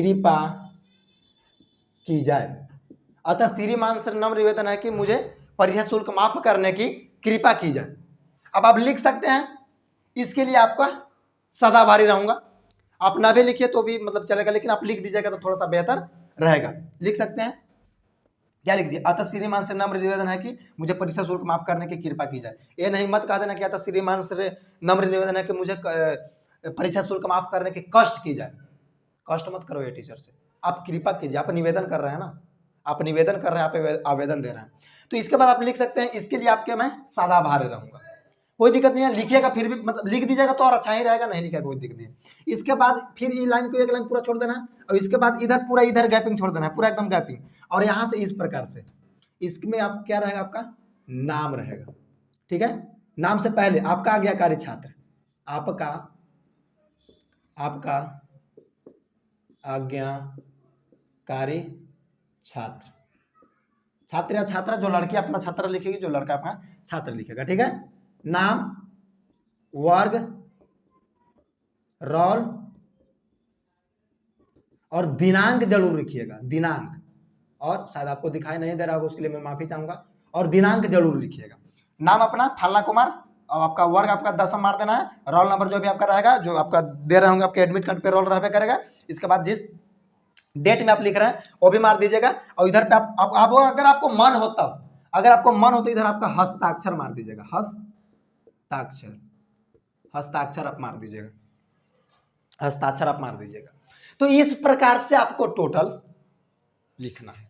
कृपा की जाए। अतः श्रीमान से नम्र निवेदन है कि मुझे परीक्षा शुल्क माफ करने की कृपा की जाए। अब आप लिख सकते हैं, इसके लिए आपका सदाभारी रहूंगा। आप ना भी लिखिए तो भी मतलब चलेगा, लेकिन आप लिख दीजिएगा तो थोड़ा सा बेहतर रहेगा। लिख सकते हैं, क्या लिख दिया? अतः श्रीमान से नम्र निवेदन है कि मुझे परीक्षा शुल्क माफ करने की कृपा की जाए। ये नहीं मत कह देना कि अतः श्रीमान से नम्र निवेदन है कि मुझे परीक्षा शुल्क माफ करने की कष्ट की जाए। कष्ट मत करो ये टीचर से, आप कृपा कीजिए। आप निवेदन कर रहे हैं ना, आप निवेदन कर रहे हैं, आप आवेदन दे रहे हैं। तो इसके बाद आप लिख सकते हैं, इसके लिए आपके मैं सदाभारी रहूंगा। कोई दिक्कत नहीं है, लिखिएगा फिर भी, मतलब लिख दीजिएगा तो और अच्छा ही रहेगा, नहीं लिखा कोई दिक्कत नहीं। इसके बाद फिर ये लाइन को एक लाइन पूरा छोड़ देना, और इसके बाद इधर गैपिंग छोड़ देना है, पूरा एकदम गैपिंग। और यहाँ से इस प्रकार से, इसमें आप क्या रहेगा, आपका नाम रहेगा, ठीक है। नाम से पहले आपका आज्ञाकारी छात्र, आपका आज्ञाकारी छात्र, छात्र या छात्रा, जो लड़की अपना छात्र लिखेगी, जो लड़का अपना छात्र लिखेगा, ठीक है। नाम, वर्ग, रोल और दिनांक जरूर लिखिएगा, दिनांक। और शायद आपको दिखाई नहीं दे रहा होगा, उसके लिए मैं माफी चाहूंगा। और दिनांक जरूर लिखिएगा। नाम अपना फल्ला कुमार, और आपका वर्ग आपका 10 मार देना है। रोल नंबर जो भी आपका रहेगा, जो आपका दे रहे होंगे आपके एडमिट कार्ड पे रोल रहबे करेगा। इसके बाद जिस डेट में आप लिख रहे हैं वो भी मार दीजिएगा। और इधर पे आप अगर आपको मन हो तब, अगर आपको मन हो तो इधर आपका हस्ताक्षर मार दीजिएगा, हस्ताक्षर आप मार दीजिएगा, हस्ताक्षर आप मार दीजिएगा। तो इस प्रकार से आपको टोटल लिखना है।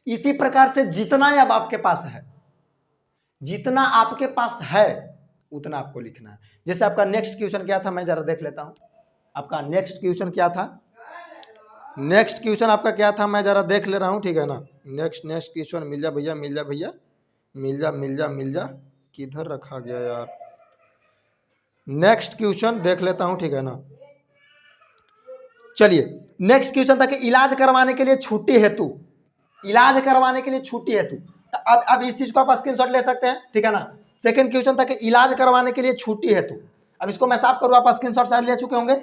इसी प्रकार से जितना अब आपके पास है, जितना आपके पास है उतना आपको लिखना है। जैसे आपका नेक्स्ट क्वेश्चन क्या था, मैं जरा देख लेता हूं। आपका नेक्स्ट क्वेश्चन क्या था, नेक्स्ट क्वेश्चन आपका क्या था, मैं जरा देख ले रहा हूं, ठीक है ना। नेक्स्ट क्वेश्चन मिल जा भैया, मिल जा भैया, मिल जा मिल जा मिल जा, किधर रखा गया यार। नेक्स्ट क्वेश्चन देख लेता हूं, ठीक है ना। चलिए, नेक्स्ट क्वेश्चन था कि इलाज करवाने के लिए छुट्टी हेतु, इलाज करवाने के लिए छुट्टी हेतु। तो अब इस चीज को आप स्क्रीनशॉट ले सकते हैं, ठीक है ना। सेकंड क्वेश्चन था कि इलाज करवाने के लिए छुट्टी हेतु। अब इसको मैं साफ करूँ, आप स्क्रीनशॉट शायद ले चुके होंगे।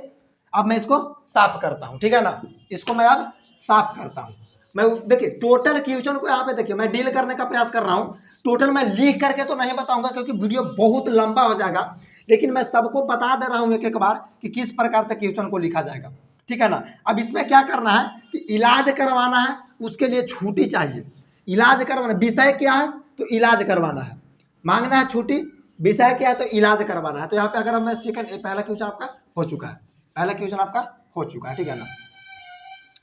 अब मैं इसको साफ करता हूं, ठीक है ना। इसको मैं अब साफ करता हूं। मैं देखिए टोटल क्वेश्चन को यहाँ पे देखिए मैं डील करने का प्रयास कर रहा हूं। टोटल मैं लिख करके तो नहीं बताऊंगा क्योंकि वीडियो बहुत लंबा हो जाएगा, लेकिन मैं सबको बता दे रहा हूं एक एक बार कि किस प्रकार से क्वेश्चन को लिखा जाएगा, ठीक है ना। अब इसमें क्या करना है कि इलाज करवाना है, उसके लिए छुट्टी चाहिए। इलाज करवाना, विषय क्या है तो इलाज करवाना है, मांगना है छुट्टी, विषय क्या है तो इलाज करवाना है। तो यहाँ पे अगर मैं सेकंड, पहला क्वेश्चन आपका हो चुका है, पहला क्वेश्चन आपका हो चुका है, ठीक है ना।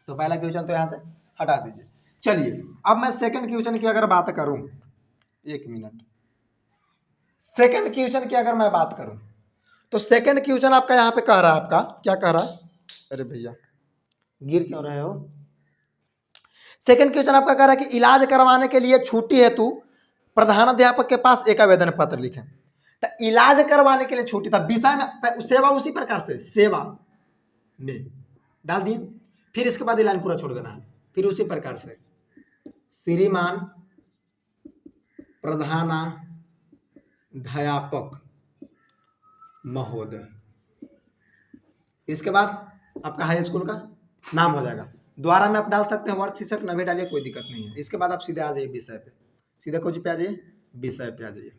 तो पहला क्वेश्चन तो यहाँ से हटा दीजिए। चलिए अब मैं सेकंड क्वेश्चन की अगर बात करूं, एक मिनट, सेकंड क्वेश्चन की अगर मैं बात करूं तो सेकंड क्वेश्चन आपका यहाँ पे कह रहा है, आपका क्या कह रहा है, अरे भैया गिर क्यों रहे हो। सेकंड क्वेश्चन आपका कह रहा है कि इलाज करवाने के लिए छुट्टी हेतु प्रधानाध्यापक के पास एक आवेदन पत्र लिखें। तो इलाज करवाने के लिए छुट्टी था, विषय में सेवा उसी प्रकार से सेवा में डाल दिए, फिर इसके बाद लाइन पूरा छोड़ देना है, फिर उसी प्रकार से श्रीमान प्रधानाध्यापक महोदय, इसके बाद आपका हाई स्कूल का नाम हो जाएगा। द्वारा में आप डाल सकते हैं वर्ग शिक्षक, न भी डालिए कोई दिक्कत नहीं है। इसके बाद आप सीधे आ जाइए विषय पे, सीधे कुछ पे आ जाइए, विषय पे आ जाइए,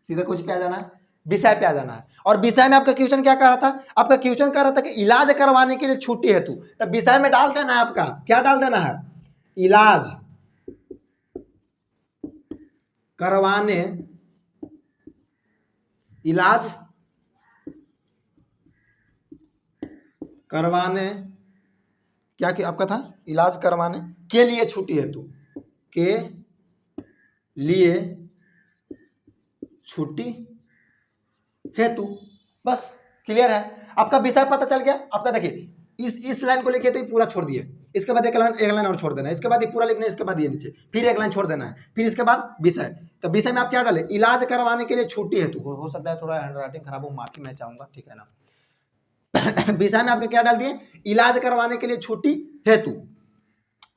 सीधे कुछ पे आ जाना है, विषय पे आ जाना है। और विषय में आपका क्वेश्चन क्या कह रहा था, आपका क्वेश्चन कह रहा था कि इलाज करवाने के लिए छुट्टी हेतु, तब विषय में डाल देना है, आपका क्या डाल देना है, इलाज करवाने, इलाज करवाने क्या कि आपका था, इलाज करवाने के लिए छुट्टी हेतु, के लिए छुट्टी हेतु, बस क्लियर है। आपका विषय पता चल गया। आपका देखिए इस लाइन को लिखे तो पूरा छोड़ दिए, इसके बाद एक लाइन और छोड़ देना है, इसके बाद ये पूरा लिखना है, इसके बाद ये नीचे फिर एक लाइन छोड़ देना है, फिर इसके बाद विषय। तो विषय में आप क्या डाले, इलाज करवाने के लिए छुट्टी हेतु। हो सकता है थोड़ा हैंडराइटिंग खराब हो, माफी मैं चाहूंगा, ठीक है ना। विषय में आपके क्या डाल दिए, इलाज करवाने के लिए छुट्टी हेतु।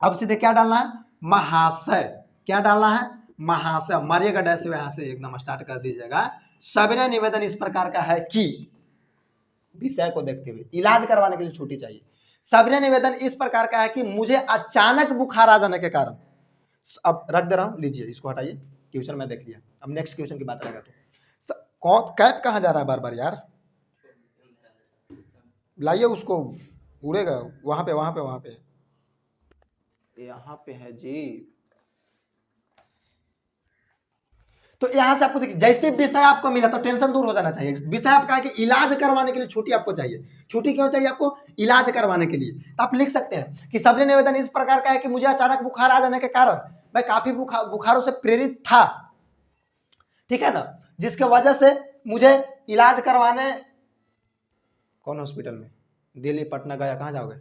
अब सीधे क्या डालना है, महाशय, क्या डालना है, महाशय, मारिएगा डैश यहां से एकदम स्टार्ट कर दीजिएगा। सविनय निवेदन इस प्रकार का है कि, विषय को देखते हुए इलाज करवाने के लिए छुट्टी चाहिए। सविनय निवेदन इस प्रकार का है कि मुझे अचानक बुखार आ जाने के कारण, अब रख दे रहा हूं, लीजिए इसको हटाइए, क्वेश्चन में देख लिया। अब नेक्स्ट क्वेश्चन की बात रहेगा तो कैप कहां जा रहा है बार बार यार, लाइए उसको, उड़ेगा वहां पे, वहां पे, वहां पे, यहाँ पे है जी। तो यहां से आपको देखिए, जैसे विषय आपको मिला तो टेंशन दूर हो जाना चाहिए। विषय आपका है कि इलाज करवाने के लिए छुट्टी आपको चाहिए। छुट्टी क्यों चाहिए आपको, इलाज करवाने के लिए। तो आप लिख सकते हैं कि सविनय निवेदन इस प्रकार का है कि मुझे अचानक बुखार आ जाने के कारण मैं काफी बुखारों से प्रेरित था, ठीक है ना, जिसके वजह से मुझे इलाज करवाने, कौन हॉस्पिटल में, दिल्ली, पटना, गया, कहाँ जाओगे,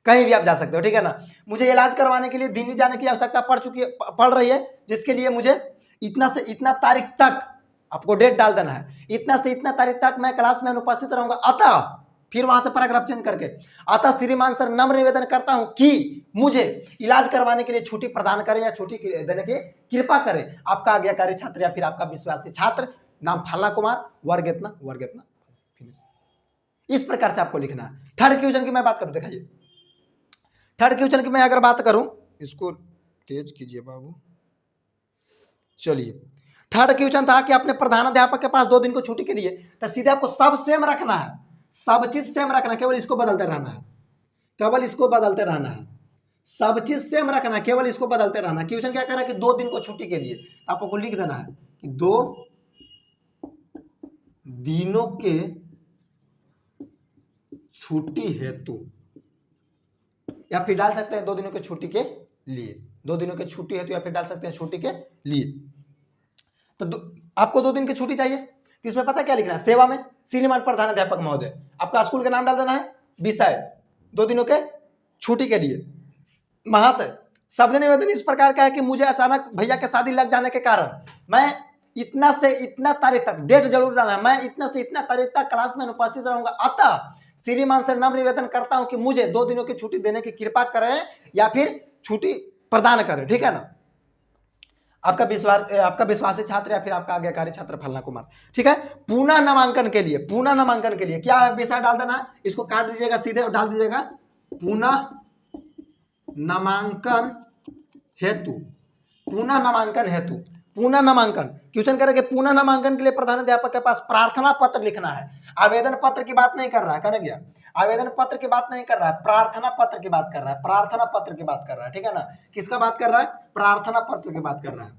कहीं भी आप जा सकते हो, ठीक है ना। मुझे इलाज करवाने के लिए दिल्ली जाने की आवश्यकता पड़ रही है, जिसके लिए मुझे इतना से इतना तारीख तक, आपको डेट डाल देना है, इतना से इतना तारीख तक मैं क्लास में अनुपस्थित रहूंगा। अतः फिर वहां से पैराग्राफ चेंज करके, अतः श्रीमान सर नम्र निवेदन करता हूं कि मुझे इलाज करवाने के लिए छुट्टी प्रदान करें या छुट्टी देने की कृपा करें। आपका आज्ञाकारी छात्र या फिर आपका विश्वासी छात्र, नाम फला कुमार, वर्ग इतना, वर्ग इतना, इस प्रकार से आपको लिखना है। थर्ड क्वेश्चन की मैं बात करूं, दिखाइए थर्ड क्वेश्चन की मैं अगर बात करूं, इसको तेज कीजिए बाबू। चलिए थर्ड क्वेश्चन था कि अपने प्रधानाध्यापक के पास 2 दिन को छुट्टी के लिए, तो सीधे आपको सब सेम रखना है, सब चीज सेम रखना, केवल इसको बदलते रहना है, केवल इसको बदलते रहना है, सब चीज सेम रखना, केवल इसको बदलते रहना। क्वेश्चन क्या कह रहा है कि 2 दिन को छुट्टी के लिए, तो आपको लिख देना है कि 2 दिनों के छुट्टी हेतु, या फिर डाल सकते हैं 2 दिनों की छुट्टी के लिए। 2 दिनों की छुट्टी है तो या फिर डाल सकते हैं छुट्टी के लिए। तो आपको 2 दिन की छुट्टी चाहिए तो इसमें पता क्या लिखना है, सेवा में श्रीमान प्रधानाध्यापक महोदय, आपका स्कूल का नाम डाल देना है, विषय 2 दिनों के छुट्टी के लिए। महाशय शब्द निवेदन इस प्रकार का है कि मुझे अचानक भैया के शादी लग जाने के कारण मैं इतना से इतना तारीख तक, डेट जरूर डालना है, मैं इतना से इतना तारीख तक क्लास में अनुपस्थित रहूंगा, अतः श्रीमान से नम्र निवेदन करता हूं कि मुझे 2 दिनों की छुट्टी देने की कृपा करें या फिर छुट्टी प्रदान करें। ठीक है ना, आपका विश्वासी छात्र या फिर आपका आज्ञाकारी छात्र फलना कुमार। ठीक है, पुनः नामांकन के लिए, पुनः नामांकन के लिए क्या है, विषय डाल देना है, इसको काट दीजिएगा सीधे और डाल दीजिएगा पुनः नामांकन हेतु। पुनः नामांकन हेतु, पुनः नामांकन क्वेश्चन करेंगे, पुनः नामांकन के लिए प्रधानाध्यापक के पास प्रार्थना पत्र लिखना है। आवेदन पत्र की बात नहीं कर रहा है, कहने गया आवेदन पत्र की बात नहीं कर रहा है, प्रार्थना पत्र की बात कर रहा है, प्रार्थना पत्र की बात कर रहा है। ठीक है ना, किसका बात कर रहा है, प्रार्थना पत्र की बात कर रहा है,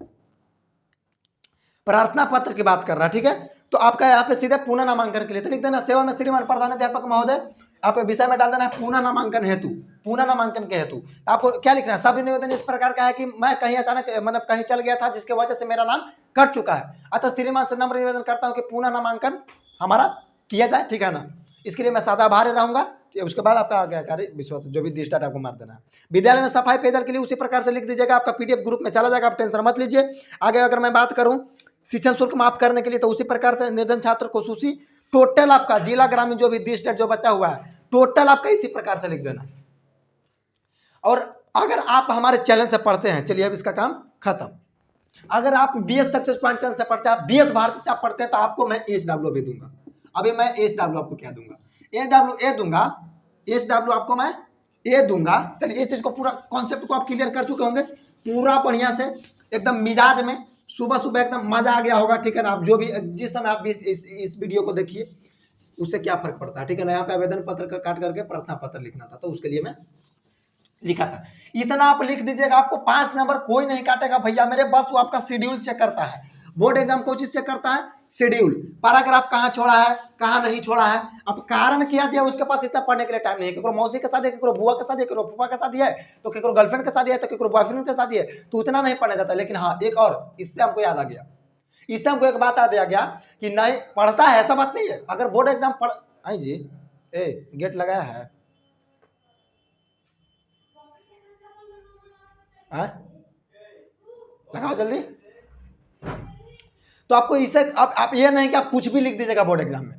प्रार्थना पत्र की बात कर रहा है। ठीक है, तो आपका यहाँ पे सीधे पुनः नामांकन के लिए तो लिख देना सेवा में श्रीमान प्रधानाध्यापक महोदय, आप विषय में डाल देना है पुनः नामांकन हेतु, पुनः नामांकन के हेतु। तो आपको क्या लिखना है, शब्द निवेदन इस प्रकार का है कि मैं कहीं अचानक मतलब कहीं चल गया था जिसके वजह से मेरा नाम कट चुका है, अतः श्रीमान से नम्र निवेदन करता हूं कि पुनः नामांकन हमारा किया जाए। ठीक है ना, इसके लिए मैं सादा आभारी रहूंगा। उसके बाद आपका आज्ञाकारी विश्वास जो भी दिशा आपको मार देना है। विद्यालय में सफाई पेयजल के लिए उसी प्रकार से लिख दीजिएगा, आपका पीडीएफ ग्रुप में चला जाएगा, आप टेंशन मत लीजिए। आगे अगर मैं बात करूं शिक्षण शुल्क माफ करने के लिए तो उसी प्रकार से निर्धन छात्र को सूची टोटल आपका जिला ग्रामीण जो भी दिश जो बचा हुआ है टोटल आपका इसी प्रकार से लिख देना। और अगर आप हमारे चैनल से पढ़ते हैं, चलिए अब इसका काम खत्म। अगर आप बीएस सक्सेस पॉइंट चैनल से पढ़ते हैं, आप बीएस भारती से आप पढ़ते हैं तो आपको मैं एचडब्ल्यू भी दूंगा। अभी मैं एचडब्ल्यू आपको क्या दूंगा, एचडब्ल्यू ए दूंगा, एचडब्ल्यू आपको मैं ए दूंगा। चलिए इस चीज को पूरा कॉन्सेप्ट को आप क्लियर कर चुके होंगे पूरा बढ़िया से एकदम मिजाज में, सुबह सुबह एकदम मजा आ गया होगा। ठीक है ना, आप जो भी जिस समय आप इस वीडियो को देखिए उससे क्या फर्क पड़ता है। ठीक है ना, यहाँ पे आवेदन पत्र का काट करके प्रार्थना पत्र लिखना था तो उसके लिए मैं लिखा था। इतना आप लिख दीजिएगा, आपको 5 नंबर कोई नहीं काटेगा भैया मेरे, बस वो आपका शेड्यूल चेक करता है। बोर्ड एग्जाम को चीज चेक करता है, शेड्यूल, पैराग्राफ कहाँ छोड़ा है कहाँ नहीं छोड़ा है, अब कारण क्या दिया, उसके पास इतना पढ़ने के लिए टाइम नहीं है। केकरो मौसी के साथ है, केकरो बुआ के साथ है, केकरो फूफा के साथ है, तो केकरो गर्लफ्रेंड के साथ है, तो केकरो बॉयफ्रेंड के साथ है, तो उतना नहीं पढ़ना जाता। लेकिन हाँ एक और इससे हमको याद आ गया, इससे हमको एक बात याद आ गया कि नहीं पढ़ता है ऐसा बात नहीं है। अगर बोर्ड एग्जाम पढ़ आई जी ए गेट लगाया है लगाओ जल्दी। तो आपको इसे आप ये नहीं कि आप कुछ भी लिख दीजिएगा बोर्ड एग्जाम में,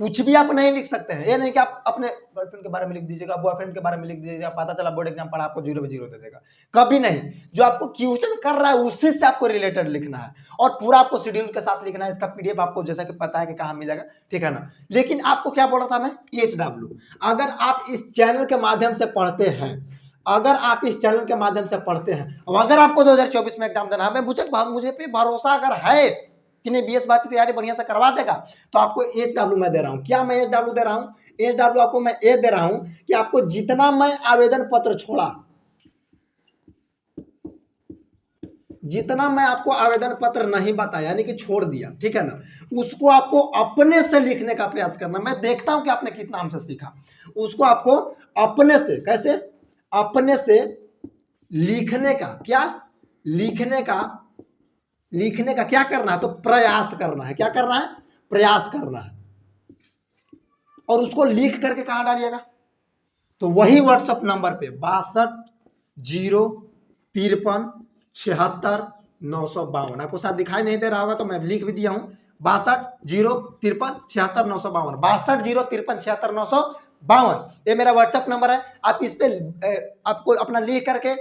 कुछ भी आप नहीं लिख सकते हैं। ये नहीं कि आप अपने गर्लफ्रेंड के बारे में लिख दीजिएगा, बॉयफ्रेंड के बारे में लिख दीजिएगा, पता चला बोर्ड एग्जाम पढ़ा आपको 0 पे 0 दे देगा, कभी नहीं। जो आपको क्वेश्चन कर रहा है उसी से आपको रिलेटेड लिखना है और पूरा आपको शेड्यूल के साथ लिखना है। इसका पीडीएफ आपको जैसा कि पता है कि कहाँ मिलेगा। ठीक है ना, लेकिन आपको क्या बोल रहा था मैं, एचडब्ल्यू, अगर आप इस चैनल के माध्यम से पढ़ते हैं, अगर आप इस चैनल के माध्यम से पढ़ते हैं और अगर आपको 2024 में एग्जाम देना है, मुझे पे भरोसा अगर है कि नहीं बीएस भारती तैयारी बढ़िया से करवा देगा, तो आपको एचडब्ल्यू मैं दे रहा हूं। क्या मैं एचडब्ल्यू दे रहा हूं, एचडब्ल्यू आपको मैं ए दे रहा हूं कि आपको जितना मैं आवेदन पत्र छोड़ा, जितना मैं आपको आवेदन पत्र नहीं बताया यानी कि छोड़ दिया, ठीक है ना, उसको आपको अपने से लिखने का प्रयास करना। मैं देखता हूं कि आपने कितना हमसे सीखा, उसको आपको अपने से, कैसे, अपने से लिखने का, क्या लिखने का क्या करना है, तो प्रयास करना है। क्या करना है, प्रयास करना है। और उसको लिख करके कहां डालिएगा, तो वही व्हाट्सएप नंबर पे 6203576952। आपको साथ दिखाई नहीं दे रहा होगा तो मैं लिख भी दिया हूं 6203576952, 6203576952। ये मेरा व्हाट्सएप नंबर है। आप इस पे आपको अपना लिख करके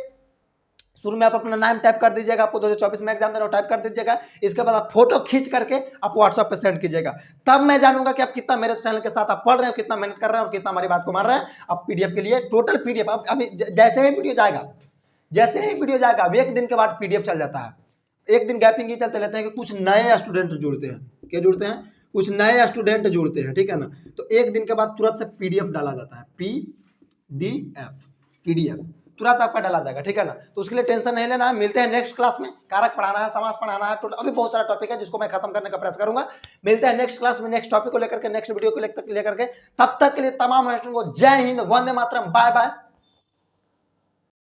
शुरू में आप अपना नाम टाइप कर दीजिएगा, आपको 2024 में एग्जाम देना टाइप कर दीजिएगा। इसके बाद आप फोटो खींच करके आप व्हाट्सएप पे सेंड कीजिएगा, तब मैं जानूंगा कि आप कितना मेरे चैनल के साथ आप पढ़ रहे हो, कितना मेहनत कर रहे हैं और कितना हमारी बात को मान रहे हैं। आप पीडीएफ के लिए टोटल पीडीएफ अभी जैसे ही वीडियो जाएगा अब 1 दिन के बाद पीडीएफ चल जाता है। 1 दिन गैपिंग ही चलते रहते हैं कि कुछ नए स्टूडेंट जुड़ते हैं। क्या जुड़ते हैं, कुछ नए स्टूडेंट जुड़ते हैं, ठीक है ना, तो 1 दिन के बाद तुरंत से पीडीएफ डाला जाता है, पीडीएफ तुरंत आपका डाला जाएगा, ठीक है ना। तो उसके लिए टेंशन नहीं लेना है। मिलते हैं नेक्स्ट क्लास में, कारक पढ़ाना है, समास पढ़ाना है, टोटल अभी बहुत सारा टॉपिक है जिसको मैं खत्म करने का प्रयास करूंगा। मिलते हैं नेक्स्ट क्लास में, नेक्स्ट टॉपिक को लेकर के, नेक्स्ट वीडियो को लेकर के। तब तक के लिए तमाम स्टूडेंट को जय हिंद, वंदे मातरम, बाय बाय।